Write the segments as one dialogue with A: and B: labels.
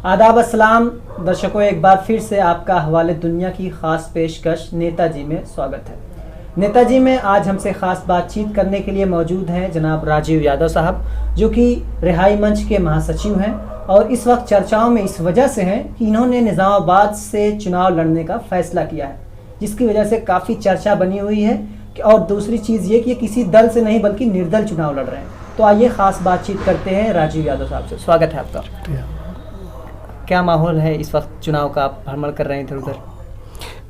A: आदाब अस्सलाम दर्शकों, एक बार फिर से आपका हवाले दुनिया की ख़ास पेशकश नेताजी में स्वागत है। नेताजी में आज हमसे ख़ास बातचीत करने के लिए मौजूद हैं जनाब राजीव यादव साहब, जो कि रिहाई मंच के महासचिव हैं और इस वक्त चर्चाओं में इस वजह से हैं कि इन्होंने निज़ामाबाद से चुनाव लड़ने का फैसला किया है, जिसकी वजह से काफ़ी चर्चा बनी हुई है। और दूसरी चीज़ ये कि किसी दल से नहीं बल्कि निर्दल चुनाव लड़ रहे हैं। तो आइए ख़ास बातचीत करते हैं राजीव यादव साहब से। स्वागत है आपका। क्या माहौल है इस वक्त चुनाव का, आप भ्रमण कर रहे हैं इधर उधर?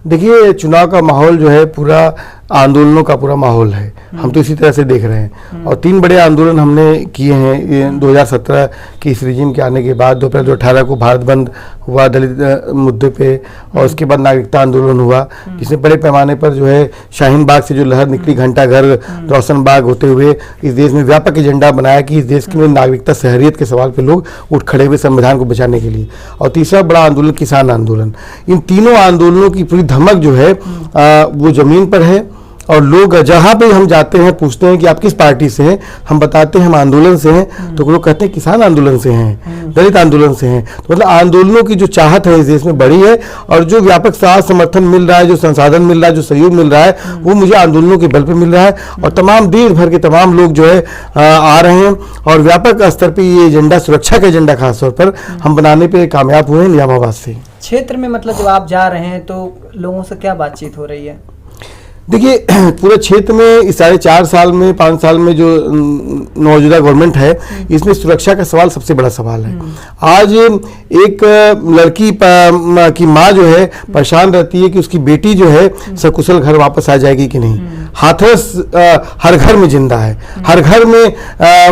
B: देखिए, चुनाव का माहौल जो है पूरा आंदोलनों का पूरा माहौल है। हम तो इसी तरह से देख रहे हैं और 3 बड़े आंदोलन हमने किए हैं 2017 की इस रिजीम के आने के बाद। 2 अप्रैल 2018 को भारत बंद हुआ दलित मुद्दे पे, और उसके बाद नागरिकता आंदोलन हुआ, जिसमें बड़े पैमाने पर जो है शाहीन बाग से जो लहर निकली, घंटा घर, रोशन बाग होते हुए इस देश में व्यापक एजेंडा बनाया कि इस देश में नागरिकता सहरियत के सवाल पे लोग उठ खड़े हुए संविधान को बचाने के लिए। और तीसरा बड़ा आंदोलन किसान आंदोलन। इन तीनों आंदोलनों की पूरी धमक जो है वो जमीन पर है। और लोग जहाँ पे हम जाते हैं पूछते हैं कि आप किस पार्टी से हैं, हम बताते हैं हम आंदोलन से हैं, तो लोग कहते हैं किसान आंदोलन से हैं, दलित आंदोलन से हैं। तो मतलब आंदोलनों की जो चाहत है इस देश में बड़ी है, और जो व्यापक साथ समर्थन मिल रहा है, जो संसाधन मिल रहा है, जो सहयोग मिल रहा है, वो मुझे आंदोलनों के बल पे मिल रहा है। और तमाम देश भर के तमाम लोग जो है आ रहे हैं, और व्यापक स्तर पर ये एजेंडा, सुरक्षा का एजेंडा खासतौर पर हम बनाने पर कामयाब हुए हैं निजामाबाद से।
A: क्षेत्र में मतलब जब आप जा रहे हैं तो लोगों से क्या बातचीत हो रही है?
B: देखिए, पूरे क्षेत्र में इस 4.5 साल में 5 साल में जो मौजूदा गवर्नमेंट है, इसमें सुरक्षा का सवाल सबसे बड़ा सवाल है। आज एक लड़की की माँ जो है परेशान रहती है कि उसकी बेटी जो है सकुशल घर वापस आ जाएगी कि नहीं। हाथरस हर घर में जिंदा है, हर घर में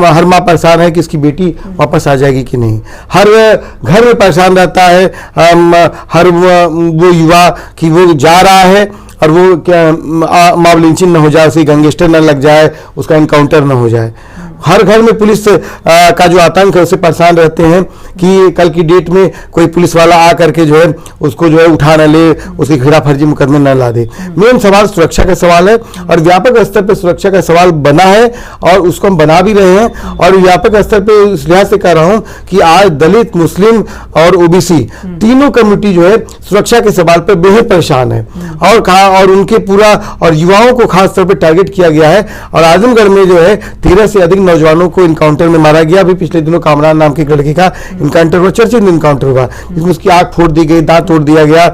B: हर माँ परेशान है कि उसकी बेटी वापस आ जाएगी कि नहीं। हर घर में परेशान रहता है हर वो युवा कि वो जा रहा है और वो क्या मॉब लिंचिंग न हो जाए, उसे गैंगस्टर न लग जाए, उसका इनकाउंटर न हो जाए। हर घर में पुलिस का जो आतंक है उससे परेशान रहते हैं कि कल की डेट में कोई पुलिस वाला आ करके जो है उसको जो है उठा न ले, उसके खिलाफ फर्जी मुकदमे न ला दे। मेन सवाल सुरक्षा का सवाल है, और व्यापक स्तर पर सुरक्षा का सवाल बना है और उसको हम बना भी रहे हैं। और व्यापक स्तर पर इस लिहाज से कह रहा हूँ कि आज दलित, मुस्लिम और ओबीसी तीनों कम्युनिटी जो है सुरक्षा के सवाल पर बेहद परेशान है। और उनके पूरा और युवाओं को खास तौर पर टारगेट किया गया है। और आजमगढ़ में जो है 13 से अधिक नौजवानों को इनकाउंटर में मारा गया। अभी पिछले दिनों कामरान नाम की लड़की का इनकाउंटर हुआ, चर्चित इनकाउंटर हुआ, जिसमें उसकी आंख फोड़ दी गई, दांत तोड़ दिया गया,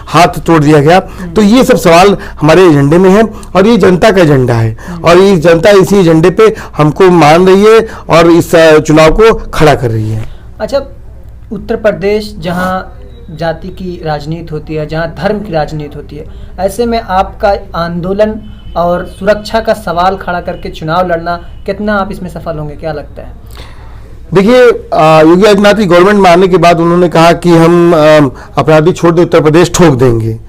B: हाथ तोड़ दिया गया। तो ये सब सवाल हमारे एजेंडे में है, और ये जनता का एजेंडा है, और ये जनता इसी एजेंडे पे हमको मान रही है और इस चुनाव को खड़ा कर रही है।
A: अच्छा, उत्तर प्रदेश जहाँ जाति की राजनीति होती है, जहाँ धर्म की राजनीति होती है, ऐसे में आपका आंदोलन और सुरक्षा का सवाल खड़ा करके चुनाव लड़ना, कितना आप इसमें सफल होंगे, क्या लगता है?
B: देखिए, योगी आदित्यनाथ की गवर्नमेंट में आने के बाद उन्होंने कहा कि हम अपराधी छोड़ दे, उत्तर प्रदेश ठोक देंगे।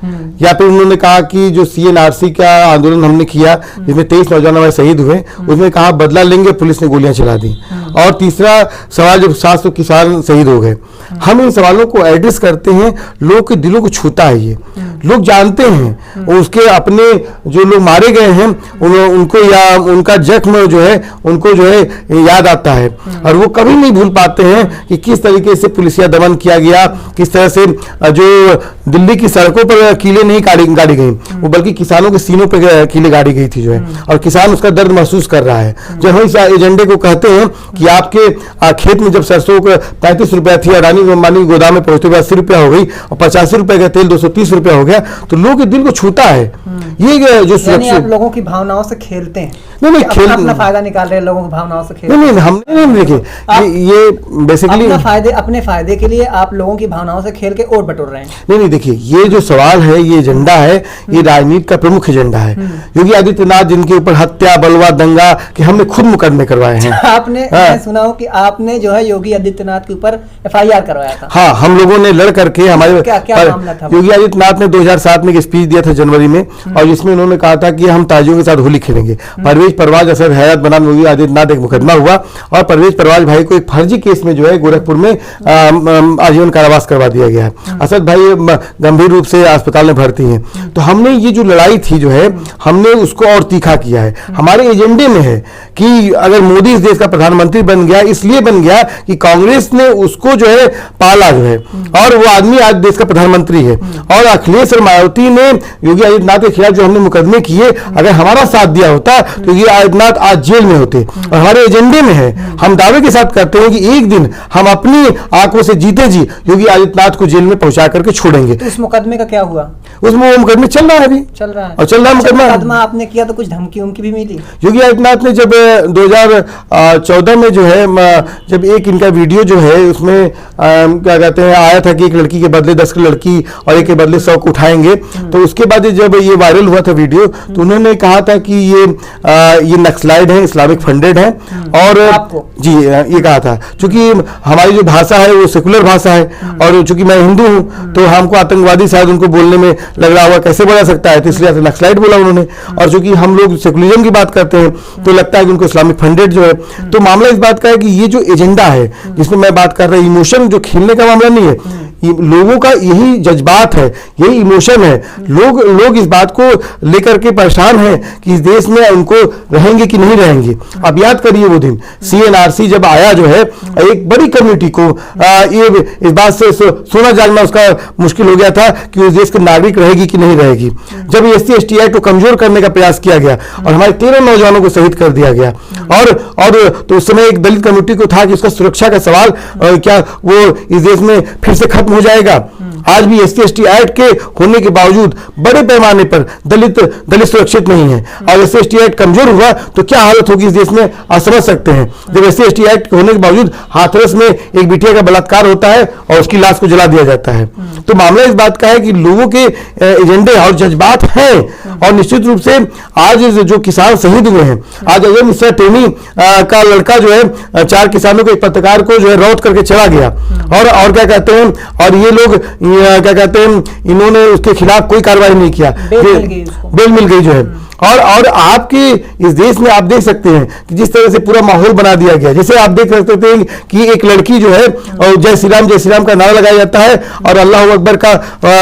B: या फिर उन्होंने कहा कि जो CNRC का आंदोलन हमने किया जिसमें 23 नौजवान हमारे शहीद हुए, उसमें कहा बदला लेंगे, पुलिस ने गोलियां चला दी। और तीसरा सवाल, जब 700 किसान शहीद हो गए। हम इन सवालों को एड्रेस करते हैं, लोगों के दिलों को छूता है ये। लोग जानते हैं उसके अपने जो लोग मारे गए हैं उनको, या उनका जख्म जो है उनको जो है याद आता है, और वो कभी नहीं भूल पाते हैं कि किस तरीके से पुलिसिया दमन किया गया, किस तरह से जो दिल्ली की सड़कों पर कीले नहीं गाड़ी गई, वो बल्कि किसानों के सीनों पर कीले गाड़ी गई थी जो है, और किसान उसका दर्द महसूस कर रहा है। जब हम इस एजेंडे को कहते हैं कि आपके खेत में जब सरसों को 35 रुपया थी, अडानी अंबानी के गोदाम में पहुंचते हुए 80 रुपया हो गई, और 85 रुपए का तेल 230 रुपया हो गया, तो लोगों के दिल को छूता है। ये जो
A: सुरक्षा, आप लोगों की भावनाओं से खेलते हैं।
B: नहीं,
A: अपना फायदा निकाल रहे हैं, लोगों की भावनाओं से खेल।
B: नहीं, हमने नहीं, देखिए ये बेसिकली
A: अपने फायदे के लिए आप लोगों की भावनाओं से खेल के वोट बटोर रहे हैं।
B: नहीं, देखिए ये जो सवाल है, ये एजेंडा है, ये राजनीति का प्रमुख एजेंडा है। योगी आदित्यनाथ जिनके ऊपर हत्या, बलवा, दंगा कि हमने खुद मुकदमे करवाए हैं।
A: आपने, मैं सुना हूं कि आपने जो है योगी आदित्यनाथ के ऊपर FIR करवाया था।
B: हाँ, हम लोगों ने लड़ करके हमारे
A: क्या मामला था?
B: योगी आदित्यनाथ ने 2007 में एक स्पीच दिया था जनवरी में, और जिसमें उन्होंने कहा था कि हम ताजियों के साथ होली खेलेंगे। परवेज परवेज परवाज असद हयात बनाम योगी आदित्यनाथ एक मुकदमा हुआ और परवेज परवाज भाई को एक फर्जी केस में जो है गोरखपुर में आजीवन कारावास करवा दिया गया है। असद भाई गंभीर रूप से अस्पताल में भर्ती हैं। तो हमने ये जो लड़ाई थी जो है हमने उसको और तीखा किया है। हमारे एजेंडे में है कि अगर मोदी इस देश का प्रधानमंत्री बन गया, इसलिए बन गया कि कांग्रेस ने उसको जो है पाला जो है और वो आदमी आज देश का प्रधानमंत्री है। और अखिलेश और मायावती ने योगी आदित्यनाथ के खिलाफ जो हमने मुकदमे किए, अगर हमारा साथ दिया होता तो योगी आदित्यनाथ आज जेल में होते। और हमारे एजेंडे में है, हम दावे के साथ करते हैं कि एक दिन हम अपनी आंखों से जीते जी योगी आदित्यनाथ को जेल में पहुंचा करके छोड़ेंगे।
A: तो उस मुकदमे का क्या हुआ?
B: उसमें वो मुकदमे चल रहा है, अभी
A: चल रहा है
B: और चल रहा है
A: मुकदमा आपने किया तो कुछ धमकी उमकी भी मिली?
B: योगी आदित्यनाथ ने जब 2014 में जो है जब एक इनका वीडियो जो है उसमें क्या कहते हैं आया था कि एक लड़की के बदले 10 लड़की और एक के बदले 100 को उठाएंगे। तो उसके बाद जब ये वायरल हुआ था वीडियो तो उन्होंने कहा था कि ये नक्सलाइट है, इस्लामिक फंडेड है। और जी ये कहा था, चूंकि हमारी जो भाषा है वो सेकुलर भाषा है और चूंकि मैं हिंदू हूं तो हमको आतंकवादी शायद उनको बोलने में लग रहा हुआ, कैसे बोला सकता है, तो इसलिए नक्सलाइट बोला उन्होंने। और चूंकि हम लोग सेकुलरिज्म की बात करते हैं तो लगता है कि उनको इस्लामिक फंडेड जो है। तो मामला इस बात का है कि ये जो एजेंडा है जिसमें मैं बात कर रहा हूं, इमोशन जो खेलने का मामला नहीं है, लोगों का यही जज्बात है, यही इमोशन है। लोग इस बात को लेकर के परेशान हैं कि इस देश में उनको रहेंगे कि नहीं रहेंगे। अब याद करिए वो दिन CNRC जब आया जो है, एक बड़ी कम्युनिटी को ये इस बात से सोना जानना उसका मुश्किल हो गया था कि उस देश के नागरिक रहेगी कि नहीं रहेगी। जब SC ST एक्ट को कमजोर करने का प्रयास किया गया और हमारे 13 नौजवानों को शहीद कर दिया गया और तो उस समय एक दलित कम्युनिटी को था कि उसका सुरक्षा का सवाल क्या वो इस देश में फिर से खत्म हो जाएगा। आज भी SC ST एक्ट के होने के बावजूद बड़े पैमाने पर दलित सुरक्षित नहीं है और SC ST एक्ट कमजोर हुआ तो क्या हालत होगी इस देश में आप समझ सकते हैं। जब SC ST एक्ट होने के बावजूद हाथरस में एक बिटिया का बलात्कार होता है और उसकी लाश को जला दिया जाता है। तो मामला इस बात का है कि लोगों के एजेंडे और जज्बात हैं और निश्चित रूप से आज जो किसान शहीद हुए हैं, आज अजय मिश्रा टेनी का लड़का जो है 4 किसानों को, एक पत्रकार को जो है रौत करके चला गया और क्या कहते हैं, और ये लोग क्या कहते हैं, इन्होंने उसके खिलाफ कोई कार्रवाई नहीं किया, बेल मिल गई जो है। और आपके इस देश में आप देख सकते हैं कि जिस तरह से पूरा माहौल बना दिया गया, जैसे आप देख सकते थे कि एक लड़की जो है और जय श्री राम का नारा लगाया जाता है और अल्लाह अकबर का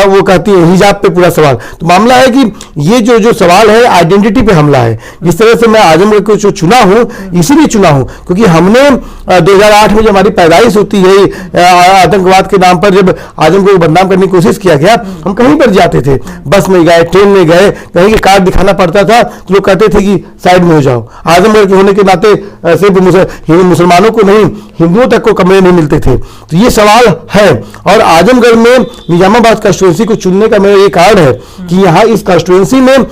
B: वो कहती है, हिजाब पे पूरा सवाल। तो मामला है कि ये जो सवाल है आइडेंटिटी पे हमला है। जिस तरह से मैं आजमगढ़ को जो चुना हूं इसीलिए चुना हूं क्योंकि हमने 2008 में जब हमारी पैदाइश होती है आतंकवाद के नाम पर, जब आजमगढ़ को बदनाम करने की कोशिश किया गया, हम कहीं पर जाते थे, बस में गए, ट्रेन में गए, कहीं के कार्ड दिखाना पड़ता था तो लोग कहते थे कि साइड में हो जाओ। आजमगढ़ के होने के नाते सिर्फ मुसलमानों को नहीं हिंदुओं तक को कमरे नहीं मिलते थे। तो ये सवाल है और आजमगढ़ में निजामाबाद कॉन्स्टिट्यूएंसी को चुनने का मेरा ये कारण है कि यहाँ इस कॉन्स्टिट्यूएंसी में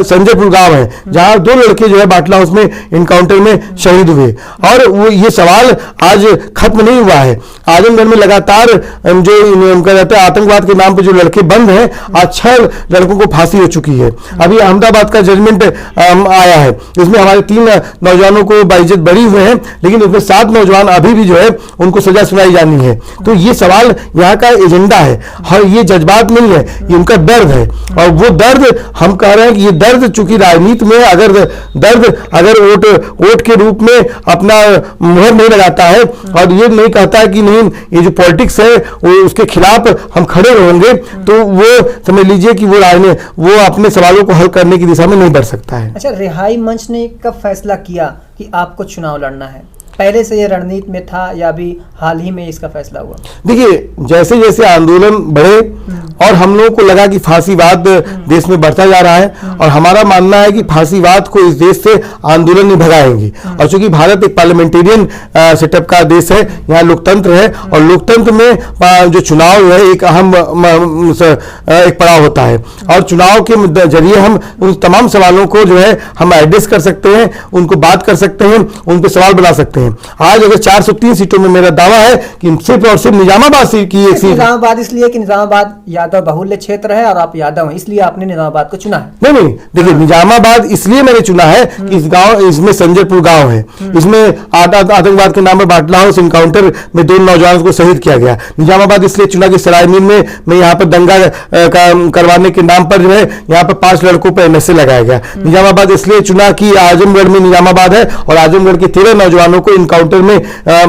B: संजयपुर गांव है जहां 2 लड़के जो है बाटला हाउस में इनकाउंटर में शहीद हुए और वो ये सवाल आज खत्म नहीं हुआ है। आजमगढ़ में लगातार जो कहते हैं आतंकवाद के नाम पर जो लड़के बंद हैं, आज 6 लड़कों को फांसी हो चुकी है। अभी अहमदाबाद का जजमेंट आया है, इसमें हमारे 3 नौजवानों को बाइज्जत बरी हुए हैं, लेकिन उसमें 7 नौजवान अभी भी जो है उनको सजा सुनाई जानी है। तो ये सवाल यहाँ का एजेंडा है और ये जज्बात नहीं है, ये उनका दर्द है। और वो दर्द हम कह रहे हैं कि ये दर्द चूंकि राजनीति में अगर वोट के रूप में अपना मुहर नहीं लगाता है और ये नहीं कहता है कि नहीं ये जो पॉलिटिक्स है वो उसके खिलाफ हम खड़े रहेंगे, तो वो समझ लीजिए कि वो अपने सवालों को हल करने की दिशा में नहीं बढ़ सकता है।
A: अच्छा, रिहाई मंच ने कब फैसला किया कि आपको चुनाव लड़ना है? पहले से ये रणनीति में था या अभी हाल ही में इसका फैसला हुआ?
B: देखिए, जैसे जैसे आंदोलन बढ़े और हम लोगों को लगा कि फांसीवाद देश में बढ़ता जा रहा है और हमारा मानना है कि फांसीवाद को इस देश से आंदोलन नहीं भगाएंगे। और चूंकि भारत एक पार्लियामेंटेरियन सेटअप का देश है, यहाँ लोकतंत्र है और लोकतंत्र में जो चुनाव है एक अहम एक पड़ाव होता है और चुनाव के जरिए हम उन तमाम सवालों को जो है हम एड्रेस कर सकते हैं, उनको बात कर सकते हैं, उन पर सवाल बना सकते हैं। आज अगर 403 सीटों में मेरा दावा है कि सिर्फ और सिर्फ निजामाबाद की एक सीट,
A: निजामाबाद इसलिए कि निजामाबाद यादव बहुल्य क्षेत्र है और आप यादव हैं, इसलिए आपने निजामाबाद को चुना है।
B: नहीं, देखिए निजामाबाद इसलिए मैंने चुना है कि इस गांव, इसमें संजयपुर गांव है, इसमें आतंकवाद के नाम पर बाटला हाउस इनकाउंटर में 2 नौजवानों को शहीद किया गया। निजामाबाद इसलिए चुना कि सरायमीन में यहाँ पर दंगा करवाने के नाम पर जो है यहाँ पर 5 लड़कों पर एमएसए लगाया गया। निजामाबाद इसलिए चुना कि आजमगढ़ में निजामाबाद है और आजमगढ़ के 13 नौजवानों को इनकाउंटर में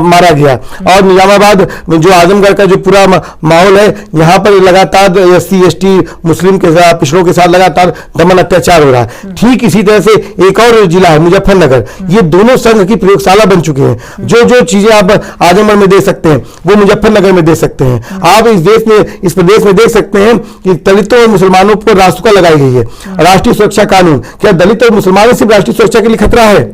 B: मारा गया। और निजामाबाद में जो आजमगढ़ का जो पूरा माहौल है, यहाँ पर लगातार SC ST मुस्लिम के साथ, पिछड़ों के साथ लगातार दमन अत्याचार हो रहा है। ठीक इसी तरह से एक और जिला है मुजफ्फरनगर, ये दोनों संघ की प्रयोगशाला बन चुके हैं। जो चीजें आप आजमगढ़ में दे सकते हैं वो मुजफ्फरनगर में दे सकते हैं। आप इस प्रदेश में देख सकते हैं कि दलितों और मुसलमानों पर रासुका लगाई गई है। राष्ट्रीय सुरक्षा कानून, क्या दलित और मुसलमानों सिर्फ राष्ट्रीय सुरक्षा के लिए खतरा है?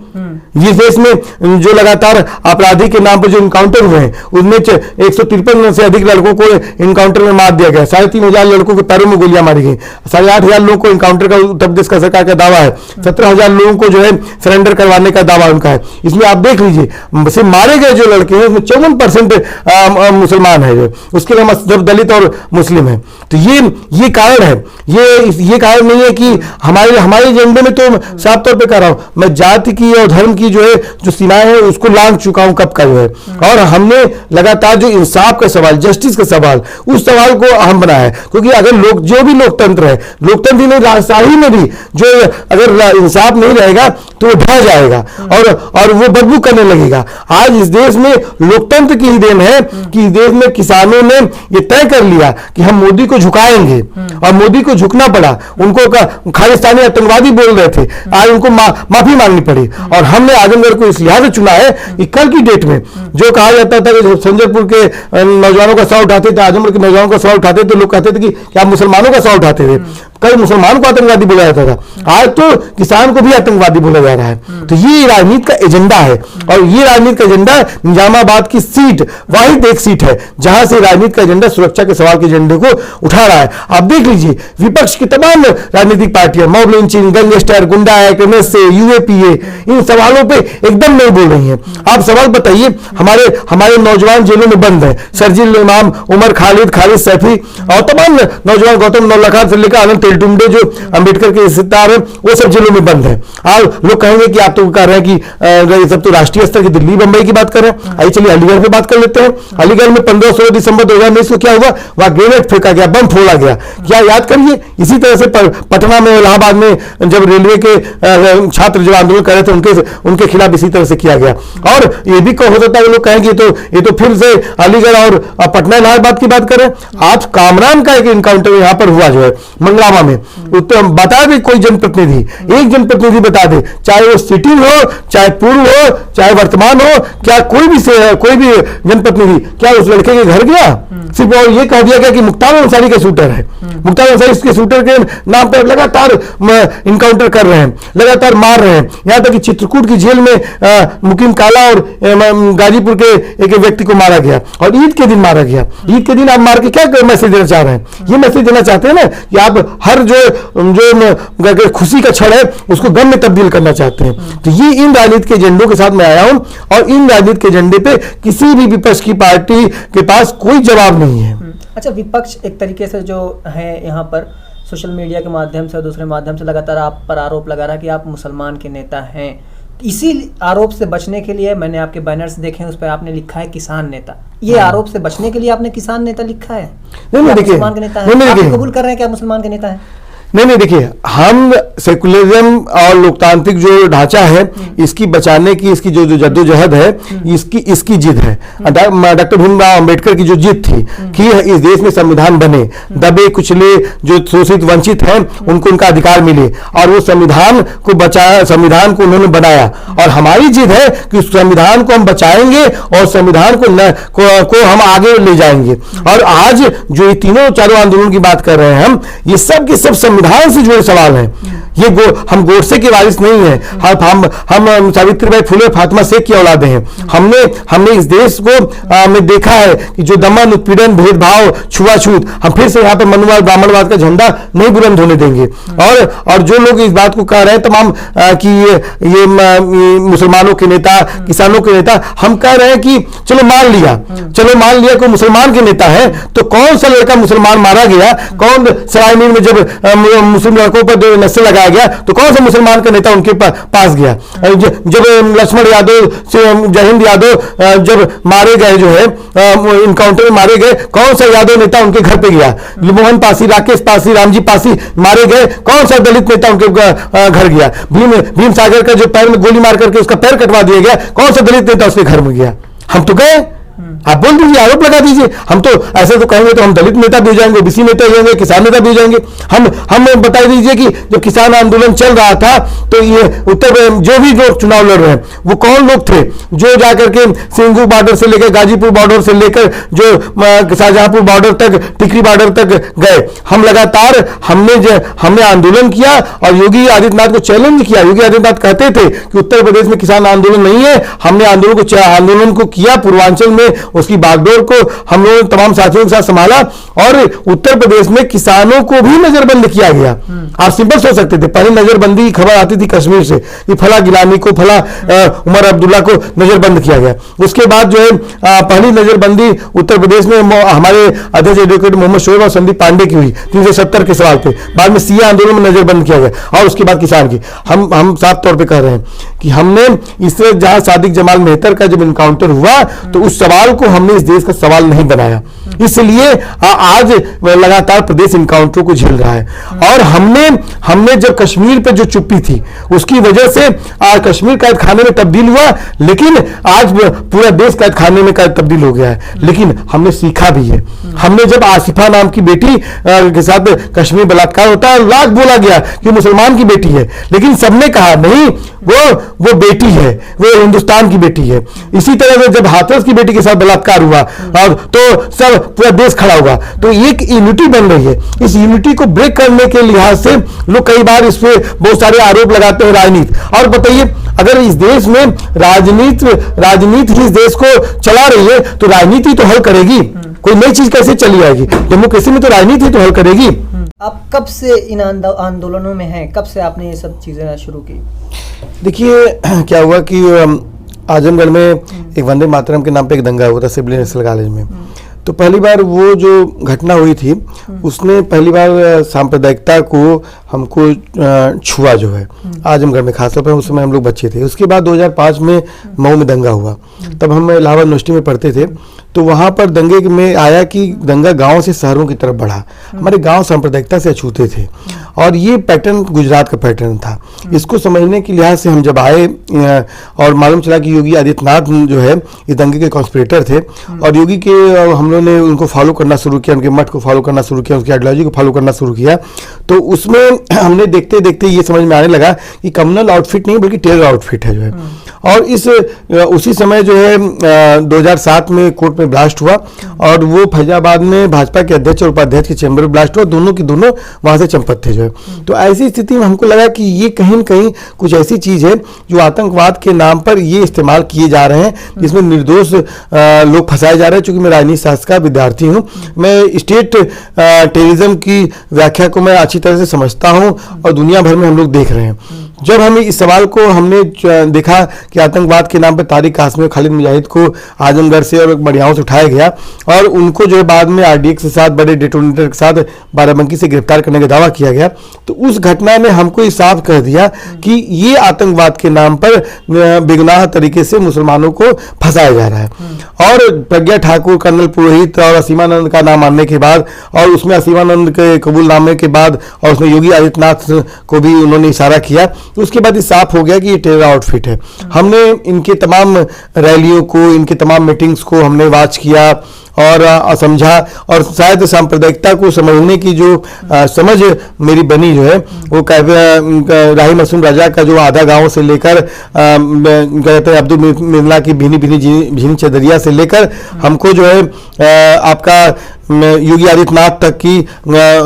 B: इस देश में जो लगातार आपराधी के नाम पर जो इनकाउंटर हुए हैं, उनमें 153 से अधिक लड़कों को इनकाउंटर में मार दिया गया। 3,500 लड़कों के पैरों में गोलियां मारी गई। 8,500 लोगों को इनकाउंटर का उत्तर प्रदेश का सरकार का दावा है। 17,000 लोगों को जो है सरेंडर करवाने का दावा उनका है। इसमें आप देख लीजिए, सिर्फ मारे गए जो लड़के हैं उसमें 54% मुसलमान है, उसके अलावा दलित और मुस्लिम है। तो ये कारण है, ये कारण नहीं है कि हमारे एजेंडे में, तो साफ तौर पे कह रहा हूं मैं, जाति की और धर्म की जो है जो सीमाएं हैं उसको लांघ चुका हूं कब का जो है। और हमने लगातार जो इंसाफ का सवाल, जस्टिस का सवाल, उस सवाल को अहम बनाया है। क्योंकि अगर जो भी लोकतंत्र है, लोकतंत्र ही नहीं, राजशाही में भी जो अगर इंसाफ नहीं रहेगा तो वो ढह जाएगा और वो बदबू करने लगेगा। आज इस देश में लोकतंत्र की ही देन है कि इस देश में किसानों ने ये तय कर लिया कि हम मोदी को झुकाएंगे, और मोदी को झुकना पड़ा। उनको खालिस्तानी आतंकवादी बोल रहे थे, आज उनको माफी मांगनी पड़ी। और हमने आजमगढ़ को इस लिहाज से चुना है कि कल की डेट में जो कहा जाता था कि संजयपुर के नौजवानों का सवाल उठाते थे, आजमगढ़ के नौजवानों का सवाल उठाते थे, लोग कहते थे कि आप मुसलमानों का सवाल उठाते थे। कल मुसलमान को आतंकवादी बोला जाता था, आज तो किसान को भी आतंकवादी बोला जा रहा है। तो ये राजनीति का एजेंडा है, और ये राजनीति का एजेंडा निजामाबाद की सीट वाहिद एक सीट है जहां से राजनीति का एजेंडा सुरक्षा के सवाल के एजेंडे को उठा रहा है। आप देख लीजिए, विपक्ष की तमाम राजनीतिक पार्टियां मॉब लिंचिंग, गैंगस्टर, गुंडा एक्ट, MSA, UAPA, इन सवालों पे एकदम नहीं बोल रही हैं। आप सवाल बताइए, हमारे नौजवान जेलों में बंद है। शर्जील इमाम, उमर खालिद सैफी और तमाम नौजवान, गौतम नौलखा से लेकर आनंद तेलटुंबडे जो अंबेडकर के सितार हैं, वो सब जेलों में बंद है। आप लोग कहेंगे कि आप तो कह रहे हैं कि ये सब तो राष्ट्रीय स्तर की, दिल्ली बंबई की बात कर रहे हैं। आइए चलिए अलीगढ़ पे बात कर लेते हैं। अलीगढ़ में 15-16 दिसंबर 2019 को क्या हुआ? वहां ग्रेनेड फेंका गया, बम फोड़ा गया। क्या याद करिए, इसी तरह से पटना में, इलाहाबाद में जब रेलवे के छात्र जो आंदोलन कर रहे थे उनके खिलाफ इसी तरह से किया गया। और ये भी हो सकता है लोग कहेंगे ये तो फिर से अलीगढ़ और पटना इलाहाबाद की बात करें। आज कामरान का एक इनकाउंटर यहाँ पर हुआ जो है मंगलावा में, तो बता दे कोई जनप्रतिनिधि, एक जनप्रतिनिधि बता दे, चाहे वो सिटिंग हो, चाहे पूर्व हो, चाहे वर्तमान हो, क्या कोई भी जनप्रतिनिधि क्या उस लड़के के घर गया? सिर्फ और ये कह दिया गया कि मुख्तार अंसारी का शूटर है, मुख्तार अंसारी इसके शूटर के नाम पर लगातार इनकाउंटर कर रहे हैं, लगातार मार रहे हैं। यहां तक कि चित्रकूट की जेल में मुकीम काला और गाजीपुर के एक व्यक्ति को मारा गया, और ईद के दिन मारा गया। ईद के दिन आप मार के क्या मैसेज देना चाह रहे हैं? ये मैसेज देना चाहते हैं ना कि आप हर जो खुशी का क्षण है उसको गम में तब्दील करना चाहते हैं। तो ये इन राजनीति के एजेंडों के साथ मैं आया हूं, और इन राजनीति के एजेंडे पे किसी भी विपक्ष की पार्टी के पास कोई जवाब नहीं है।
A: अच्छा, विपक्ष एक तरीके से जो है यहाँ पर सोशल मीडिया के माध्यम से और दूसरे माध्यम से लगातार आप पर आरोप लगा रहा है कि आप मुसलमान के नेता हैं। इसी आरोप से बचने के लिए मैंने आपके बैनर्स देखे हैं, उस पर आपने लिखा है किसान नेता। ये आरोप से बचने के लिए आपने किसान नेता लिखा है?
B: नहीं, देखिए,
A: मुसलमान के नेता है, आप कबूल कर रहे हैं कि आप मुसलमान के नेता हैं?
B: नहीं, देखिए, हम सेकुलरिज्म और लोकतांत्रिक जो ढांचा है इसकी बचाने की, इसकी जो जद्दोजहद है, इसकी जिद है। डॉक्टर भीमराव अंबेडकर की जो जिद थी कि इस देश में संविधान बने, दबे कुचले जो शोषित वंचित हैं उनको उनका अधिकार मिले, और वो संविधान को बचाया, संविधान को उन्होंने बनाया। और हमारी जिद है कि संविधान को हम बचाएंगे और संविधान को हम आगे ले जाएंगे। और आज जो ये तीनों चारों आंदोलन की बात कर रहे हैं हम, ये सब के सब संविधान से जुड़े सवाल हैं। हम गोडसे के वारिस नहीं है, हम सावित्रीबाई फुले फातिमा शेख की औलादे हैं। हमने इस देश को में देखा है कि जो दमन, उत्पीड़न, भेदभाव, छुआछूत, हम फिर से यहाँ पे मनुवाद ब्राह्मणवाद का झंडा नहीं बुलंद होने देंगे। और जो लोग इस बात को कह रहे हैं तमाम कि ये मुसलमानों के नेता, किसानों के नेता, हम कह रहे हैं कि चलो मान लिया कोई मुसलमान के नेता है, तो कौन सा लड़का मुसलमान मारा गया, कौन सरायमीर में जब मुस्लिम लड़कों पर जो नशे लगाया गया तो कौन सा मुसलमान का नेता उनके पास गया? जब लक्ष्मण यादव, जयहिंद यादव जब मारे गए, जो है इनकाउंटर में मारे गए, कौन सा यादव नेता उनके घर पे गया? मोहन पासी, राकेश पासी, रामजी पासी मारे गए, कौन सा दलित नेता उनके घर गया? भीम सागर का जो पैर में गोली मार करके उसका पैर कटवा दिया गया, कौन सा दलित नेता उसके घर में गया? हम तो गए। आप बोल दीजिए, आरोप लगा दीजिए। हम तो ऐसे तो कहेंगे तो हम दलित नेता भी हो जाएंगे, ओबीसी नेता भी होंगे, किसान नेता भी हो जाएंगे। हम बता दीजिए कि जब किसान आंदोलन चल रहा था तो ये उत्तर जो भी लोग चुनाव लड़ रहे हैं वो कौन लोग थे जो जाकर के सिंगू बॉर्डर से लेकर, गाजीपुर बॉर्डर से लेकर जो शाहजहांपुर बॉर्डर तक, टिकरी बॉर्डर तक गए? हम लगातार हमने आंदोलन किया और योगी आदित्यनाथ को चैलेंज किया। योगी आदित्यनाथ कहते थे कि उत्तर प्रदेश में किसान आंदोलन नहीं है। हमने आंदोलन को किया, पूर्वांचल में उसकी बागडोर को हम लोगों ने तमाम साथियों के साथ संभाला और उत्तर प्रदेश में किसानों को भी नजरबंद किया गया। आप सिंपल सोच सकते थे, पहले नजरबंदी की खबर आती थी कश्मीर से कि फला गिलानी को, फला उमर अब्दुल्ला को नजरबंद किया गया। उसके बाद जो है पहली नजरबंदी उत्तर प्रदेश में हमारे अध्यक्ष एडवोकेट मोहम्मद शोएब और संदीप पांडे की हुई 370 के सवाल पे। बाद में सिया आंदोलन में नजरबंद किया गया और उसके बाद किसान की। हम साफ तौर पर कह रहे हैं कि हमने इससे जहां सादिक जमाल मेहतर का जब इनकाउंटर हुआ तो उस सवाल को हमने इस देश का सवाल नहीं बनाया, इसलिए आज लगातार प्रदेश इनकाउंटर को झेल रहा है। और हमने जब कश्मीर पे जो चुप्पी थी उसकी वजह से आज कश्मीर कैद खाने में तब्दील हुआ, लेकिन आज पूरा देश कैद खाने में तब्दील हो गया है। लेकिन हमने सीखा भी है। हमने जब आसिफा नाम की बेटी के साथ कश्मीर बलात्कार होता है, लाख बोला गया कि मुसलमान की बेटी है, लेकिन सबने कहा नहीं, वो बेटी है, वो हिंदुस्तान की बेटी है। इसी तरह से जब हाथरस की बेटी के साथ बलात्कार हुआ और तो सब पूरा देश खड़ा हुआ, तो एक यूनिटी बन रही है। इस यूनिटी को ब्रेक करने के लिहाज से लोग कई बार इस पे बहुत सारे आरोप लगाते हैं, राजनीति। और बताइए, अगर इस देश में राजनीति ही इस देश को चला रही है तो राजनीति तो हल करेगी, कोई नई चीज कैसे चली आएगी? डेमोक्रेसी में तो राजनीति तो हल करेगी।
A: आप कब से इन आंदोलनों में हैं? कब से आपने ये सब चीजें शुरू की?
B: देखिए, क्या हुआ कि आजमगढ़ में एक वंदे मातरम के नाम पे एक दंगा हुआ था सिविल नेशनल कॉलेज में। तो पहली बार वो जो घटना हुई थी उसने पहली बार सांप्रदायिकता को हमको छुआ, जो है आजमगढ़ में, खासतौर पर उस समय हम लोग बच्चे थे। उसके बाद 2005 में मऊ में दंगा हुआ, तब हम इलाहाबाद यूनिवर्सिटी में पढ़ते थे। तो वहाँ पर दंगे में आया कि दंगा गांव से शहरों की तरफ बढ़ा। हमारे गांव सांप्रदायिकता से अछूते थे और ये पैटर्न गुजरात का पैटर्न था। इसको समझने के लिहाज से हम जब आए और मालूम चला कि योगी आदित्यनाथ जो है ये दंगे के कॉन्स्पिरेटर थे और योगी के हम लोगों ने उनको फॉलो करना शुरू किया, उनके मठ को फॉलो करना शुरू किया, उसकी आइडियोलॉजी को फॉलो करना शुरू किया। तो उसमें हमने देखते देखते ये समझ में आने लगा कि कम्युनल आउटफिट नहीं बल्कि टेरर आउटफिट है जो है। और उसी समय जो है 2007 में कोर्ट में ब्लास्ट हुआ और वो फैजाबाद में भाजपा के अध्यक्ष और उपाध्यक्ष के चैम्बर में ब्लास्ट हुआ, दोनों की दोनों वहां से चंपत थे जो है। तो ऐसी स्थिति में हमको लगा कि ये कहीं न कहीं कुछ ऐसी चीज है जो आतंकवाद के नाम पर ये इस्तेमाल किए जा रहे हैं, जिसमें निर्दोष लोग फंसाए जा रहे हैं। चूंकि मैं राजनीति शास्त्र का विद्यार्थी हूँ, मैं स्टेट टेररिज्म की व्याख्या को मैं अच्छी तरह से समझता हूँ और दुनिया भर में हम लोग देख रहे हैं। जब हमें इस सवाल को हमने देखा कि आतंकवाद के नाम पर तारिक कासमी और खालिद मुजाहिद को आजमगढ़ से और बढ़ियाओं से उठाया गया और उनको जो है बाद में आरडीएक्स के साथ, बड़े डेटोनेटर के साथ बाराबंकी से गिरफ्तार करने का दावा किया गया, तो उस घटना ने हमको ये साफ कह दिया कि ये आतंकवाद के नाम पर बेगुनाह तरीके से मुसलमानों को फंसाया जा रहा है। और प्रज्ञा ठाकुर, कर्नल पुरोहित और असीमानंद का नाम मानने के बाद और उसमें असीमानंद के कबूलनामे के बाद और उसमें योगी आदित्यनाथ को भी उन्होंने इशारा किया, तो उसके बाद ये साफ हो गया कि ये टेरर आउटफिट है। हमने इनके तमाम रैलियों को, इनके तमाम मीटिंग्स को हमने वॉच किया और समझा और शायद सांप्रदायिकता को समझने की जो समझ मेरी बनी जो है वो राही मासूम राजा का जो आधा गांव से लेकर कहते हैं अब्दुल मिन्ना की भीनी चदरिया से लेकर हमको जो है आपका योगी आदित्यनाथ तक की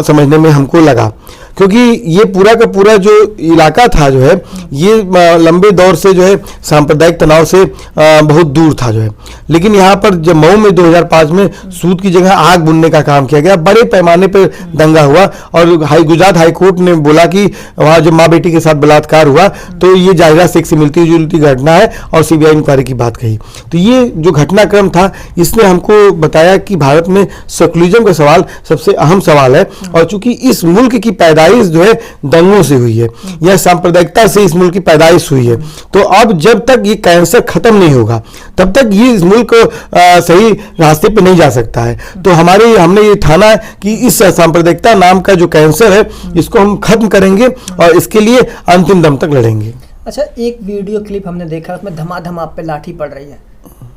B: समझने में हमको लगा। क्योंकि ये पूरा का पूरा जो इलाका था जो है ये लंबे दौर से जो है सांप्रदायिक तनाव से बहुत दूर था जो है। लेकिन यहाँ पर जब मऊ में 2005 में सूद की जगह आग बुनने का काम किया गया, बड़े पैमाने पर दंगा हुआ और गुजरात हाईकोर्ट ने बोला कि वहाँ जब माँ बेटी के साथ बलात्कार हुआ तो ये जाहिरा से एक से मिलती जुलती घटना है और सीबीआई इंक्वायरी की बात कही। तो ये जो घटनाक्रम था इसने हमको बताया कि भारत में सेकुलरिज्म का सवाल सबसे अहम सवाल है और चूंकि इस मुल्क की पैदाइश जो है दंगों से हुई है या सांप्रदायिकता से इस मुल्क की पैदाइश हुई है, तो अब जब तक ये कैंसर खत्म नहीं होगा तब तक ये इस मुल्क सही रास्ते पे नहीं जा सकता है। तो हमने ये ठाना है कि इस सांप्रदायिकता नाम का जो कैंसर है इसको हम खत्म करेंगे और इसके लिए अंतिम दम तक लड़ेंगे।
A: अच्छा, एक वीडियो क्लिप हमने देखा, उसमें धमाधम आप पे लाठी पड़ रही है,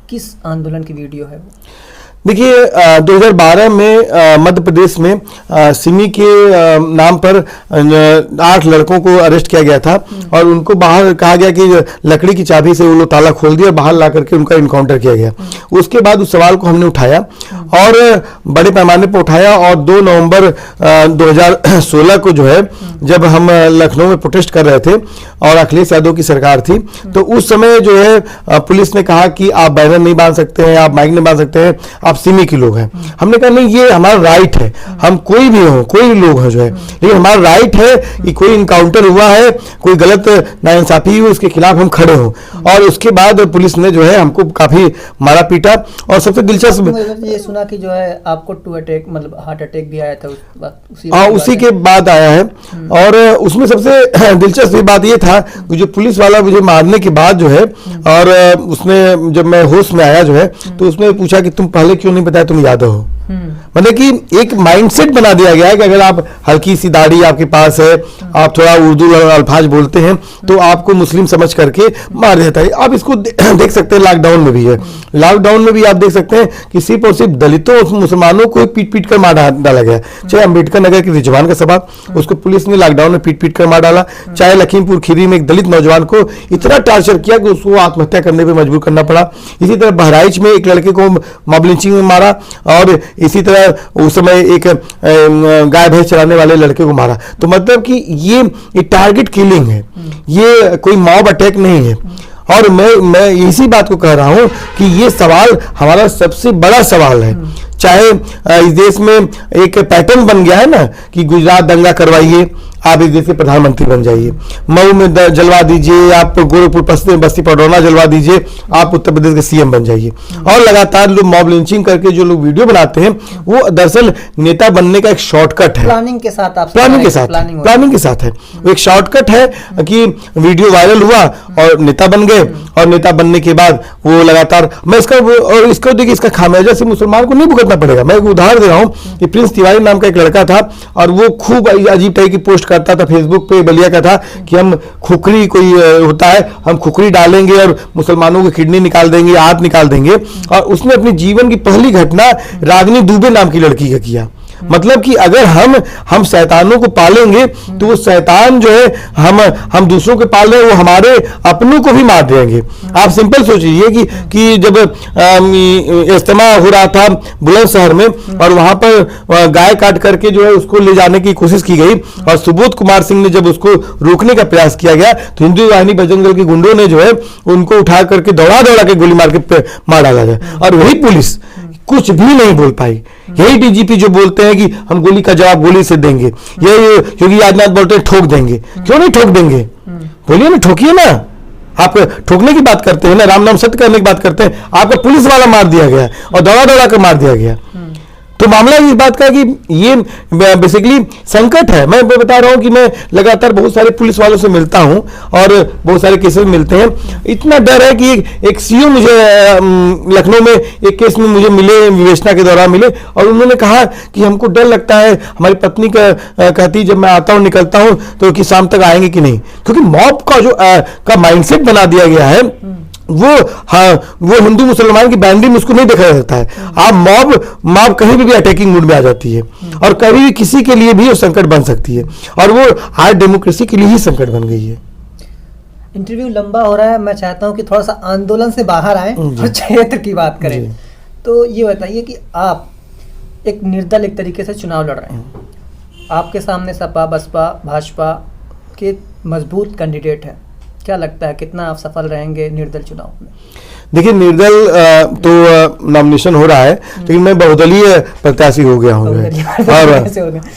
A: किस आंदोलन की वीडियो है वो?
B: देखिए 2012 में मध्य प्रदेश में सिमी के नाम पर 8 लड़कों को अरेस्ट किया गया था और उनको बाहर कहा गया कि लकड़ी की चाबी से वो लोग ताला खोल दिया और बाहर ला करके उनका इनकाउंटर किया गया। उसके बाद उस सवाल को हमने उठाया और बड़े पैमाने पर उठाया और 2 नवंबर 2016 को जो है जब हम लखनऊ में प्रोटेस्ट कर रहे थे और अखिलेश यादव की सरकार थी, तो उस समय जो है पुलिस ने कहा कि आप बैनर नहीं बांध सकते हैं, आप माइक नहीं बांध सकते हैं, आप सिमी के लोग हैं। हमने कहा नहीं, ये हमारा राइट है, हम कोई भी हो, कोई लोग हैं जो है, लेकिन हमारा राइट है कि कोई इनकाउंटर हुआ है, कोई गलत नाइंसाफी हुई, उसके खिलाफ हम खड़े हों। और उसके बाद पुलिस ने जो है हमको काफी मारा पीटा और सबसे दिलचस्प
A: ये सुना कि जो है आपको मतलब हार्ट अटैक भी आया था
B: उसी के बाद आया है। और उसमें सबसे दिलचस्प बात ये था कि जो पुलिस वाला मुझे मारने के बाद जो है और उसने जब मैं होश में आया जो है तो उसने पूछा कि तुम पहले क्यों नहीं बताया तुम यादव हो। मतलब कि एक माइंडसेट बना दिया गया है कि अगर आप हल्की सी दाढ़ी आपके पास है, आप थोड़ा उर्दू अल्फाज बोलते हैं तो आपको मुस्लिम समझ करके मार देता है। आप इसको देख सकते हैं, लॉकडाउन में भी है, लॉकडाउन में भी आप देख सकते हैं कि सिर्फ और सिर्फ दलितों और मुसलमानों को पीट पीट कर मार डाला गया। चाहे अम्बेडकर नगर की रिजवान का सभा, उसको पुलिस ने लॉकडाउन में पीट पीट कर मार डाला। चाहे लखीमपुर खीरी में एक दलित नौजवान को इतना टार्चर किया कि उसको आत्महत्या करने पर मजबूर करना पड़ा। इसी तरह बहराइच में एक लड़के को मॉब लिंचिंग में मारा और इसी तरह उस समय एक गाय भैंस चलाने वाले लड़के को मारा। तो मतलब कि ये टारगेट किलिंग है, ये कोई मॉब अटैक नहीं है। और मैं इसी बात को कह रहा हूं कि ये सवाल हमारा सबसे बड़ा सवाल है। चाहे इस देश में एक पैटर्न बन गया है ना कि गुजरात दंगा करवाइए, आप इस देश के प्रधानमंत्री बन जाइए, मऊ में जलवा दीजिए, आप गोरखपुर पश्चिम बस्ती पडरौना जलवा दीजिए, आप उत्तर प्रदेश के सीएम बन जाइए। और लगातार लोग मॉब लिंचिंग करके जो लोग वीडियो बनाते हैं वो दरअसल नेता बनने का एक शॉर्टकट है।
A: प्लानिंग के साथ
B: प्लानिंग के साथ है, एक शॉर्टकट है कि वीडियो वायरल हुआ और नेता बन गए और नेता बनने के बाद वो लगातार इसको देखिए, इसका खामियाजा से मुसलमान को नहीं भुगतना पड़ेगा। मैं एक उदाहरण दे रहा हूं कि प्रिंस तिवारी नाम का एक लड़का था और वो खूब अजीब टाइप की पोस्ट करता था फेसबुक पे, बलिया का था कि हम खुखरी कोई होता है, हम खुखरी डालेंगे और मुसलमानों की किडनी निकाल देंगे, हाथ निकाल देंगे। और उसने अपने जीवन की पहली घटना रागिनी दुबे नाम की लड़की का किया। मतलब कि अगर हम शैतानों को पालेंगे तो वो शैतान जो है हम दूसरों के पाल रहे हैं, वो हमारे अपनों को भी मार देंगे। आप सिंपल सोचिए कि जब इज्तिमा हो रहा था बुलंदशहर में और वहां पर गाय काट करके जो है उसको ले जाने की कोशिश की गई और सुबोध कुमार सिंह ने जब उसको रोकने का प्रयास किया गया तो हिंदू वाहिनी बजरंग दल के गुंडों ने जो है उनको उठा करके दौड़ा के गोली मार के मार डाला जाए और वही पुलिस कुछ भी नहीं बोल पाई। यही डीजीपी जो बोलते हैं कि हम गोली का जवाब गोली से देंगे, ये योगी आदित्यनाथ बोलते हैं ठोक देंगे। क्यों नहीं ठोक देंगे? बोलिए ना, ठोकिए ना। आप ठोकने की बात करते हैं ना, राम नाम सत्य करने की बात करते हैं, आपका पुलिस वाला मार दिया गया और दौड़ा कर मार दिया गया। तो मामला इस बात का कि ये बेसिकली संकट है। मैं बता रहा हूं कि मैं लगातार बहुत सारे पुलिस वालों से मिलता हूं और बहुत सारे केसेस मिलते हैं। इतना डर है कि एक सीओ मुझे लखनऊ में एक केस में मुझे मिले, विवेचना के दौरान मिले और उन्होंने कहा कि हमको डर लगता है, हमारी पत्नी कहती जब मैं आता हूं निकलता हूं तो कि शाम तक आएंगे कि नहीं, क्योंकि मॉब का जो का माइंडसेट बना दिया गया है वो हिंदू मुसलमान की बाउंड्री में उसको नहीं देखा जाता है। आप मॉब कहीं भी अटैकिंग मूड में आ जाती है और कभी भी किसी के लिए भी वो संकट बन सकती है और वो आज डेमोक्रेसी के लिए ही संकट बन गई है।
A: इंटरव्यू लंबा हो रहा है, मैं चाहता हूं कि थोड़ा सा आंदोलन से बाहर आए और क्षेत्र की बात करें। तो ये बताइए कि आप एक निर्दल एक तरीके से चुनाव लड़ रहे हैं, आपके सामने सपा, बसपा, भाजपा के मजबूत कैंडिडेट हैं, क्या लगता है कितना आप सफल रहेंगे निर्दल चुनाव में?
B: देखिए, निर्दल तो नॉमिनेशन हो रहा है, लेकिन मैं बहुदलीय प्रत्याशी हो गया हूँ।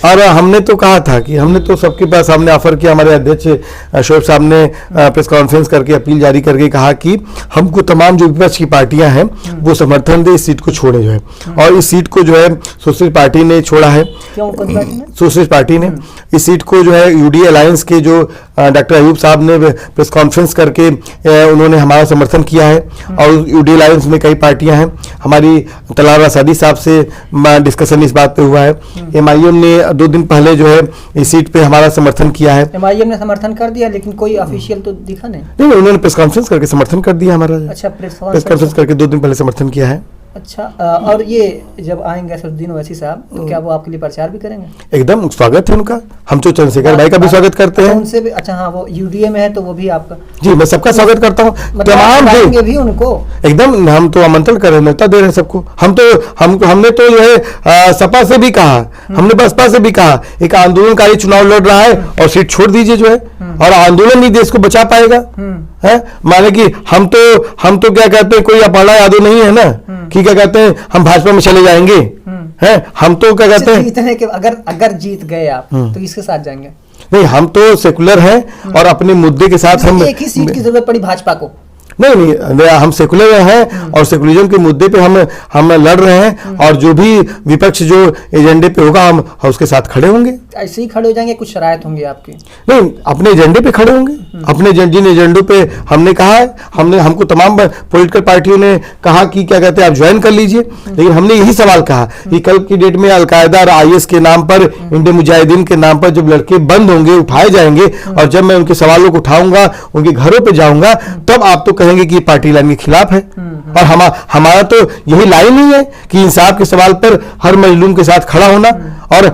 B: और हमने तो कहा था कि हमने तो सबके पास हमने ऑफर किया, हमारे अध्यक्ष शोएब साहब ने प्रेस कॉन्फ्रेंस करके अपील जारी करके कहा कि हमको तमाम जो विपक्ष की पार्टियां हैं वो समर्थन दे, इस सीट को छोड़े जो है। और इस सीट को जो है सोशलिस्ट पार्टी ने छोड़ा है। सोशलिस्ट पार्टी ने इस सीट को जो है यूडीए अलायंस के जो डॉक्टर अयूब साहब ने प्रेस कॉन्फ्रेंस करके उन्होंने हमारा समर्थन किया है। और यूडीए अलायंस में कई पार्टियां हैं। हमारी तलाल रासादी साहब से डिस्कशन इस बात पे हुआ है। एमआईएम ने 2 दिन पहले जो है इस सीट पे हमारा समर्थन किया है।
A: एमआईएम ने समर्थन कर दिया, लेकिन कोई ऑफिशियल तो दिखा नहीं।
B: नहीं, उन्होंने प्रेस कॉन्फ्रेंस करके समर्थन कर दिया हमारा।
A: अच्छा,
B: प्रेस कॉन्फ्रेंस करके 2 दिन पहले समर्थन किया है।
A: अच्छा, और ये जब आएंगे असदुद्दीन ओवैसी साहब, तो क्या वो आपके लिए प्रचार भी करेंगे?
B: एकदम स्वागत है उनका। हम तो चंद्रशेखर भाई का भी स्वागत करते हैं।
A: उनसे भी? अच्छा, हाँ, वो यूडीए में है तो वो भी आपका?
B: जी, मैं सबका स्वागत करता हूँ। तमाम
A: भी उनको
B: एकदम हम तो आमंत्रण कर रहे हैं, न्योता दे रहे हैं सबको। हमने तो जो है सपा से भी कहा, हमने बसपा से भी कहा, एक आंदोलनकारी चुनाव लड़ रहा है और सीट छोड़ दीजिए जो है। और आंदोलन ही देश को बचा पाएगा है। माने कि हम तो क्या कहते हैं, कोई अपर्णा यादव नहीं है ना कि क्या कहते हैं हम भाजपा में चले जाएंगे हैं। हम तो क्या कहते हैं,
A: जीतने के अगर जीत गए आप तो किसके साथ जाएंगे?
B: नहीं, हम तो सेकुलर हैं और अपने मुद्दे के साथ हम
A: एक ही सीट की जरूरत पड़ी भाजपा को।
B: नहीं, हम सेकुलर हैं और सेकुलरिज्म के मुद्दे पे हम लड़ रहे हैं। और जो भी विपक्ष जो एजेंडे पे होगा हम उसके साथ खड़े होंगे।
A: ऐसे ही खड़े हो जाएंगे? कुछ शरायत होंगी आपकी?
B: नहीं, अपने एजेंडे पे खड़े होंगे। अपने जिन एजेंडों पे हमने कहा है, हमको तमाम पॉलिटिकल पार्टियों ने कहा कि क्या कहते हैं आप ज्वाइन कर लीजिए। लेकिन हमने यही सवाल कहा कि कल की डेट में अलकायदा और आईएस के नाम पर, इंडियन मुजाहिदीन के नाम पर जब लड़के बंद होंगे, उठाए जाएंगे, और जब मैं उनके सवालों को उठाऊंगा, उनके घरों पे जाऊंगा, तब आप तो कहेंगे कि पार्टी लाइन के खिलाफ है। और हमारा तो यही लाइन ही है कि इंसाफ के सवाल पर हर मजलूम के साथ खड़ा होना। और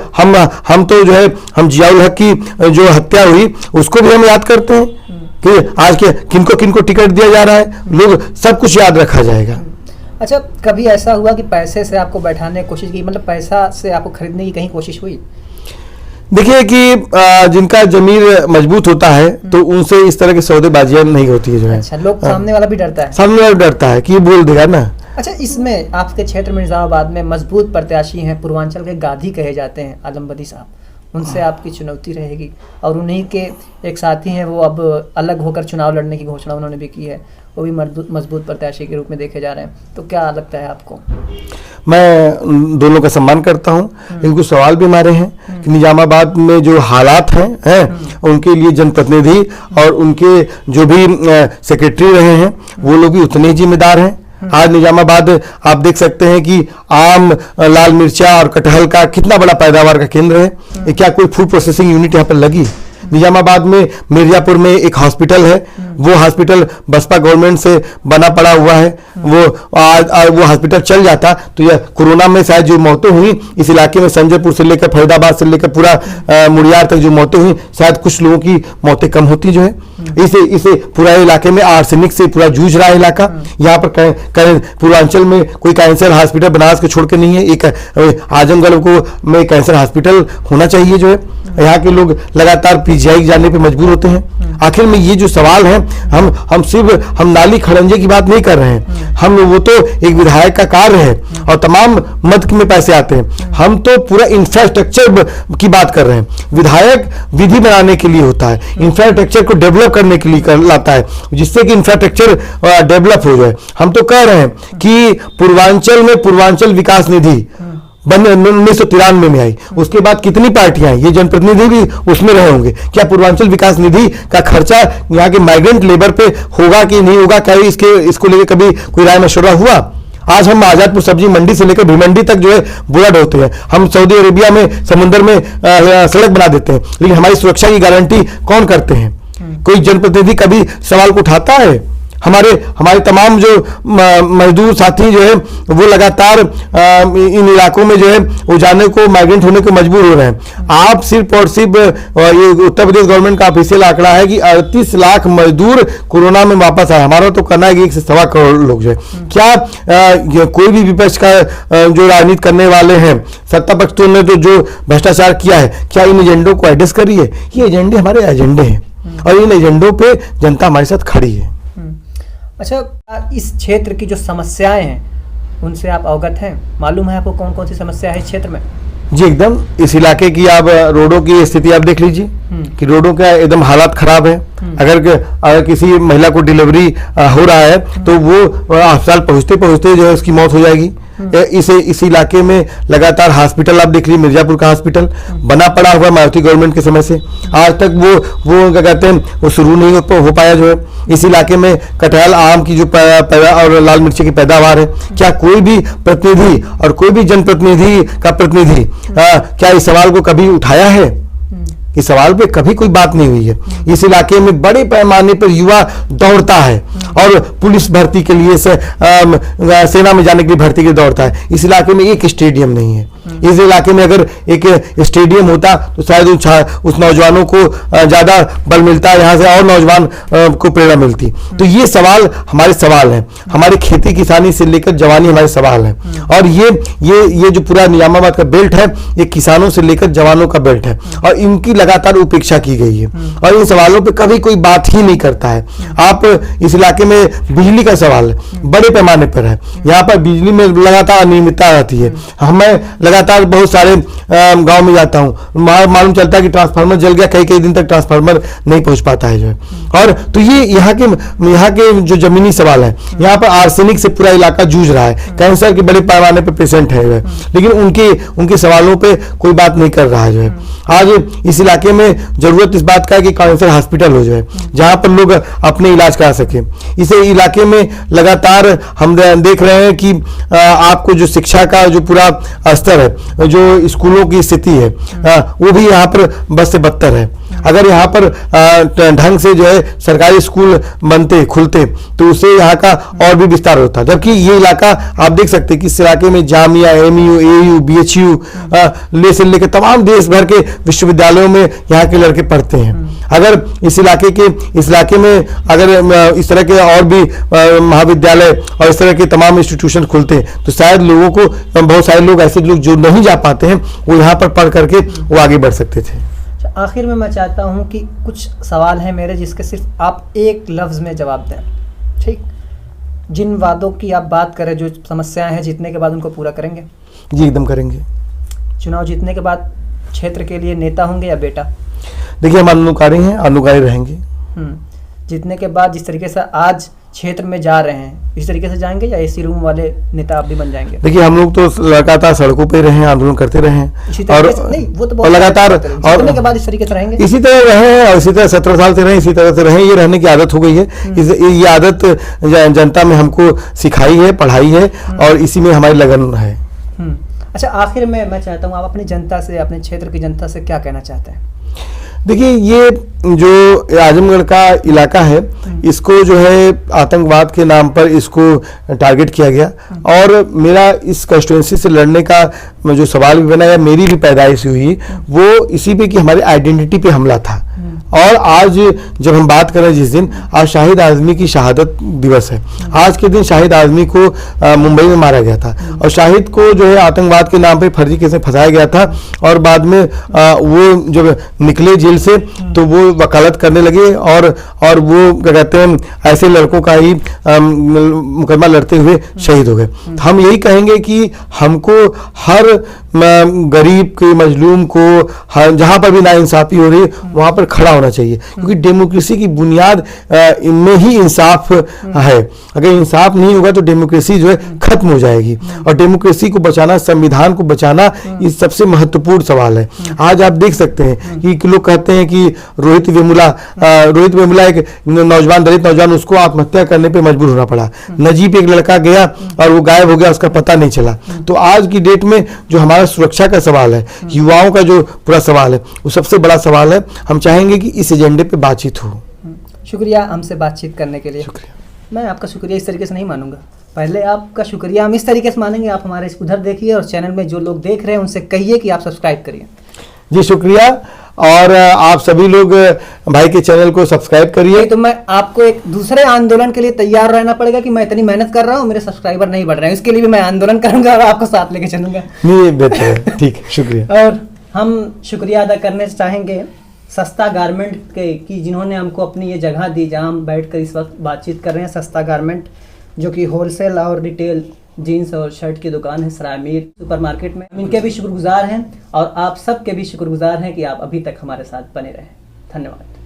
B: हम तो जो है हम जियाउल हक की जो हत्या हुई उसको भी हम याद करते हैं कि आज के किनको टिकट दिया जा रहा है, लोग सब कुछ याद रखा जाएगा।
A: अच्छा, कभी ऐसा हुआ कि पैसे से आपको बैठाने की कोशिश की, मतलब पैसा से आपको खरीदने की कहीं कोशिश हुई?
B: देखिए कि जिनका जमीर मजबूत होता है तो उनसे इस तरह की सौदेबाजियां नहीं होती है जो है।
A: अच्छा, लोग सामने वाला भी डरता है?
B: सामने वाला डरता है कि ये बोल देगा ना।
A: अच्छा, इसमें आपके क्षेत्र में निजामाबाद में मजबूत प्रत्याशी हैं, पूर्वांचल के गांधी कहे जाते हैं, आलम बदी साहब, उनसे आपकी चुनौती रहेगी। और उन्हीं के एक साथी हैं, वो अब अलग होकर चुनाव लड़ने की घोषणा उन्होंने भी की है, वो भी मजबूत प्रत्याशी के रूप में देखे जा रहे हैं। तो क्या लगता है आपको?
B: मैं दोनों का सम्मान करता हूं, लेकिन कुछ सवाल भी हमारे हैं कि निजामाबाद में जो हालात हैं उनके लिए जनप्रतिनिधि और उनके जो भी सेक्रेटरी रहे हैं वो लोग भी उतने ही जिम्मेदार हैं। आज निजामाबाद आप देख सकते हैं कि आम, लाल मिर्चा और कटहल का कितना बड़ा पैदावार का केंद्र है। क्या कोई फूड प्रोसेसिंग यूनिट यहाँ पर लगी? निजामाबाद में मिर्जापुर में एक हॉस्पिटल है, वो हॉस्पिटल बसपा गवर्नमेंट से बना पड़ा हुआ है। वो हॉस्पिटल चल जाता तो यह कोरोना में शायद जो मौतें हुई इस इलाके में, संजयपुर से लेकर फरीदाबाद से लेकर पूरा मुड़ियार तक जो मौतें हुई, शायद कुछ लोगों की मौतें कम होती जो है। इसे पूरा इलाके में आर्सेनिक से पूरा जूझ रहा है इलाका। यहाँ पर पूर्वांचल में कोई कैंसर हॉस्पिटल बनारस के छोड़ के नहीं है। एक आजमगढ़ को में कैंसर हॉस्पिटल होना चाहिए जो है। यहाँ के लोग लगातार पीजीआई जाने पे मजबूर होते हैं। आखिर में ये जो सवाल है, हम सिर्फ नाली खड़ंजे की बात नहीं कर रहे हैं। वो तो एक विधायक का कार्य है और तमाम मद में पैसे आते हैं। हम तो पूरा इंफ्रास्ट्रक्चर की बात कर रहे हैं। विधायक विधि बनाने के लिए होता है, इंफ्रास्ट्रक्चर को डेवलप करने के लिए लाता है, जिससे कि इंफ्रास्ट्रक्चर डेवलप हो जाए। हम तो कह रहे हैं कि पूर्वांचल में पूर्वांचल विकास निधि 1993 में आई, उसके बाद कितनी पार्टियां आई, ये जनप्रतिनिधि भी उसमें रहे होंगे। क्या पूर्वांचल विकास निधि का खर्चा यहाँ के माइग्रेंट लेबर पे होगा कि नहीं होगा? क्या इसको लेकर कभी कोई राय मशवरा हुआ? आज हम आजादपुर सब्जी मंडी से लेकर भिवंडी तक जो है बुरा ढोते हैं। हम सऊदी अरेबिया में समुद्र में सड़क बना देते हैं, लेकिन हमारी सुरक्षा की गारंटी कौन करते हैं? कोई जनप्रतिनिधि कभी सवाल को उठाता है? हमारे तमाम जो मजदूर साथी जो है वो लगातार इन इलाकों में जो है वो जाने को, माइग्रेंट होने को मजबूर हो रहे हैं। आप सिर्फ और सिर्फ ये उत्तर प्रदेश गवर्नमेंट का ऑफिशियल आंकड़ा है कि 38 लाख मजदूर कोरोना में वापस आए। हमारा तो कहना है कि 1 से सवा करोड़ लोग जो है, क्या कोई भी विपक्ष का जो राजनीति करने वाले हैं, सत्ता पक्ष ने तो जो भ्रष्टाचार किया है, क्या इन एजेंडों को एड्रेस करी है? ये एजेंडे हमारे एजेंडे हैं और इन एजेंडों पे जनता हमारे साथ खड़ी है।
A: अच्छा, इस क्षेत्र की जो समस्याएं हैं उनसे आप अवगत हैं? मालूम है आपको कौन कौन सी समस्या है इस क्षेत्र में? जी
B: एकदम। इस इलाके की आप रोडों की स्थिति आप देख लीजिए कि रोडों का एकदम हालात खराब है। अगर किसी महिला को डिलीवरी हो रहा है तो वो अस्पताल पहुंचते पहुंचते जो है उसकी मौत हो जाएगी। इस इलाके में लगातार हॉस्पिटल आप देख लीजिए, मिर्जापुर का हॉस्पिटल बना पड़ा हुआ मायावती गवर्नमेंट के समय से, आज तक वो क्या कहते हैं वो शुरू नहीं हो पाया जो है। इस इलाके में कटहल, आम की जो और लाल मिर्ची की पैदावार है, क्या कोई भी प्रतिनिधि और कोई भी जनप्रतिनिधि का प्रतिनिधि क्या इस सवाल को कभी उठाया है? इस सवाल पे कभी कोई बात नहीं हुई है। इस इलाके में बड़े पैमाने पर युवा दौड़ता है और पुलिस भर्ती के लिए सेना में जाने के लिए भर्ती के लिए दौड़ता है। इस इलाके में एक स्टेडियम नहीं है। इस इलाके में अगर एक स्टेडियम होता तो शायद उस नौजवानों को ज्यादा बल मिलता, यहाँ से और नौजवान को प्रेरणा मिलती। तो ये सवाल हमारे सवाल हैं, हमारे खेती किसानी से लेकर जवानी हमारे सवाल हैं। और ये जो पूरा निजामाबाद का बेल्ट है ये किसानों से लेकर जवानों का बेल्ट है और इनकी लगातार उपेक्षा की गई है और इन सवालों पे कभी कोई बात ही नहीं करता है। आप इस इलाके में बिजली का सवाल बड़े पैमाने पर है, यहाँ पर बिजली में लगातार अनियमितता रहती है। हमें लगातार बहुत सारे गांव में जाता हूँ, मालूम चलता है कि ट्रांसफार्मर जल गया, कई दिन तक ट्रांसफार्मर नहीं पहुंच पाता है जो है। और तो ये यहाँ के जो जमीनी सवाल है, यहाँ पर आर्सेनिक से पूरा इलाका जूझ रहा है, कैंसर के बड़े पैमाने पर पेशेंट है जो है, लेकिन उनके सवालों पे कोई बात नहीं कर रहा है जो है। आज इस इलाके में जरूरत इस बात का है कि कैंसर हॉस्पिटल हो जाए जहां पर लोग अपने इलाज करा सके। इस इलाके में लगातार हम देख रहे हैं कि आपको जो शिक्षा का जो पूरा स्तर है, जो स्कूलों की स्थिति है, वो भी यहाँ पर बस से बदतर है। अगर यहाँ पर ढंग से जो है सरकारी स्कूल बनते खुलते तो उससे यहाँ का और भी विस्तार होता। जबकि ये इलाका आप देख सकते हैं कि इस इलाके में जामिया, एमयू, एयू, बीएचयू से लेकर तमाम देश भर के विश्वविद्यालयों में यहाँ के लड़के पढ़ते हैं। अगर इस इलाके में अगर इस तरह के और भी महाविद्यालय और इस तरह के तमाम इंस्टीट्यूशन खुलते तो शायद लोगों को, बहुत सारे लोग ऐसे लोग जो नहीं जा पाते हैं वो यहाँ पर पढ़ करके वो आगे बढ़ सकते थे।
A: आखिर में मैं चाहता हूं कि कुछ सवाल हैं मेरे जिसके सिर्फ आप एक लफ्ज में जवाब दें। ठीक, जिन वादों की आप बात करें, जो समस्याएं हैं, जीतने के बाद उनको पूरा करेंगे?
B: जी एकदम करेंगे।
A: चुनाव जीतने के बाद क्षेत्र के लिए नेता होंगे या बेटा?
B: देखिए हम अनुकारी हैं, अनुकारी रहेंगे।
A: जीतने के बाद जिस तरीके से आज क्षेत्र में जा रहे हैं इस तरीके से जाएंगे या एसी रूम वाले नेता आप भी बन जाएंगे?
B: देखिए हम लोग तो लगातार सड़कों पे रहे हैं, आंदोलन करते रहे हैं और
A: नहीं वो तो
B: लगातार
A: जीतने के बाद इस तरीके से रहेंगे,
B: इसी तरह रहे हैं और इसी तरह 17 साल से रहे, इसी तरह से रहे। ये रहने की आदत हो गई है। ये आदत जनता में हमको सिखाई है, पढ़ाई है और इसी में हमारी लगन है।
A: अच्छा, आखिर में मैं चाहता हूँ आप अपनी जनता से, अपने क्षेत्र की जनता से क्या कहना चाहते हैं?
B: देखिए ये जो आजमगढ़ का इलाका है इसको जो है आतंकवाद के नाम पर इसको टारगेट किया गया और मेरा इस कंस्टिट्यूएंसी से लड़ने का जो सवाल भी बना या मेरी भी पैदाइश हुई वो इसी पे कि हमारी आइडेंटिटी पे हमला था। और आज जब हम बात करें जिस दिन, आज शाहिद आजमी की शहादत दिवस है। आज के दिन शाहिद आजमी को मुंबई में मारा गया था और शाहिद को जो है आतंकवाद के नाम पे फर्जी केस में फंसाया गया था और बाद में वो जब निकले जेल से तो वो वकालत करने लगे और वो क्या कहते हैं ऐसे लड़कों का ही मुकदमा लड़ते हुए शहीद हो गए। हम यही कहेंगे कि हमको हर गरीब के, मजलूम को जहां पर भी नाइंसाफी हो रही है वहां पर खड़ा होना चाहिए, क्योंकि डेमोक्रेसी की बुनियाद इनमें ही इंसाफ है। अगर इंसाफ नहीं होगा तो डेमोक्रेसी जो है खत्म हो जाएगी और डेमोक्रेसी को बचाना, संविधान को बचाना ये सबसे महत्वपूर्ण सवाल है। आज आप देख सकते हैं कि लोग कहते हैं कि रोहित वेमुला एक नौजवान, दलित नौजवान, उसको आत्महत्या करने पे मजबूर होना पड़ा। नजीब एक लड़का गया और वो गायब हो गया, उसका पता नहीं चला। तो आज की डेट में जो हमारा सुरक्षा का सवाल है, युवाओं का जो पूरा सवाल है, वो सबसे बड़ा सवाल है। हम चाहेंगे कि इस एजेंडे पे बातचीत हो।
A: शुक्रिया हमसे बातचीत करने के लिए।
B: शुक्रिया।
A: मैं आपका शुक्रिया इस तरीके से नहीं मानूंगा। पहले आपका शुक्रिया हम इस तरीके से मानेंगे, आप हमारे उधर देखिए और चैनल में जो लोग देख रहे हैं उनसे कहिए कि आप सब्सक्राइब करिए।
B: जी शुक्रिया। और आप सभी लोग भाई के चैनल को सब्सक्राइब करिए।
A: तो मैं आपको एक दूसरे आंदोलन के लिए तैयार रहना पड़ेगा कि मैं इतनी मेहनत कर रहा हूँ, मेरे सब्सक्राइबर नहीं बढ़ रहे हैं, इसके लिए भी मैं आंदोलन करूंगा और आपको साथ लेके चलूंगा।
B: ये बेहतर है, ठीक है, शुक्रिया।
A: और हम शुक्रिया अदा करने चाहेंगे सस्ता गारमेंट के कि जिन्होंने हमको अपनी ये जगह दी जहां हम बैठकर इस वक्त बातचीत कर रहे हैं। सस्ता गारमेंट जो कि होलसेल और रिटेल जीन्स और शर्ट की दुकान है सरायमीर सुपरमार्केट में, इनके भी शुक्रगुजार हैं और आप सब के भी शुक्रगुजार हैं कि आप अभी तक हमारे साथ बने रहे। धन्यवाद।